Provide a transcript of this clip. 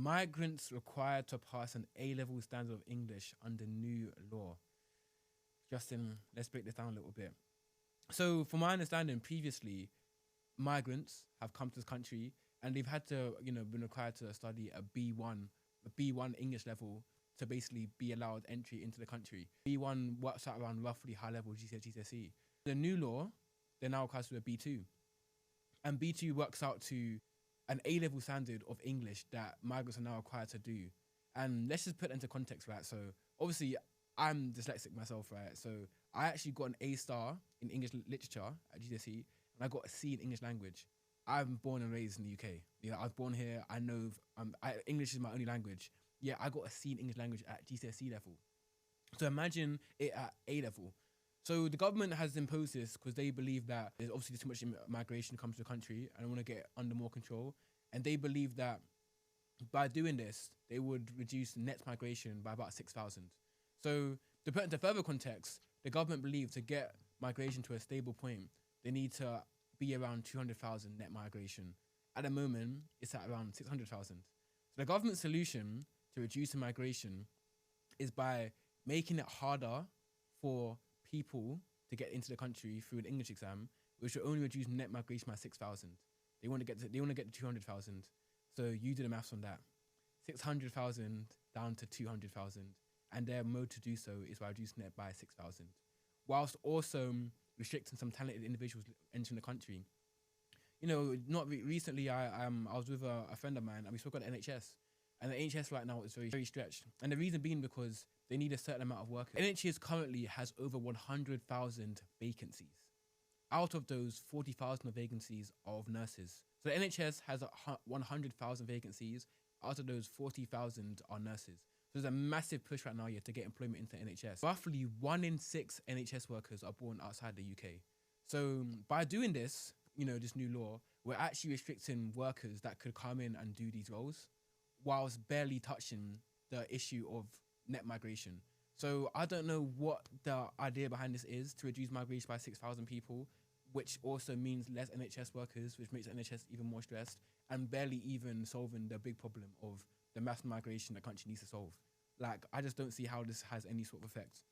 Migrants required to pass an A-level standard of English under new law. Justin, let's break this down a little bit. So, from my understanding, previously, migrants have come to this country and they've had to, been required to study a B1 English level to basically be allowed entry into the country. B1 works out around roughly high level GCSE. The new law, they're now required to do a B2. And B2 works out to an A-level standard of English that migrants are now required to do. And let's just put it into context, right? So obviously, I'm dyslexic myself, right? So I actually got an A star in English literature at GCSE, and I got a C in English language. I'm born and raised in the UK. I was born here. I know English is my only language. Yeah, I got a C in English language at GCSE level. So imagine it at A level. So the government has imposed this because they believe that there's obviously too much migration comes to the country and they want to get under more control. And they believe that by doing this, they would reduce net migration by about 6,000. So to put into further context, the government believes to get migration to a stable point, they need to be around 200,000 net migration. At the moment, it's at around 600,000. So the government's solution to reducing migration is by making it harder for people to get into the country through an English exam, which will only reduce net migration by 6,000. They want to get to 200,000. So you do the maths on that. 600,000 down to 200,000, and their mode to do so is by reducing it by 6,000, whilst also restricting some talented individuals entering the country. Not recently, I was with a friend of mine, and we spoke about the NHS. And the NHS right now is very, very stretched. And the reason being because they need a certain amount of workers. NHS currently has over 100,000 vacancies. Out of those, 40,000 of vacancies are of nurses. So the NHS has 100,000 vacancies. Out of those, 40,000 are nurses. So there's a massive push right now to get employment into NHS. Roughly 1 in 6 NHS workers are born outside the UK. So by doing this, this new law, we're actually restricting workers that could come in and do these roles, whilst barely touching the issue of net migration. So I don't know what the idea behind this is to reduce migration by 6,000 people, which also means less NHS workers, which makes the NHS even more stressed, and barely even solving the big problem of the mass migration the country needs to solve. I just don't see how this has any sort of effect.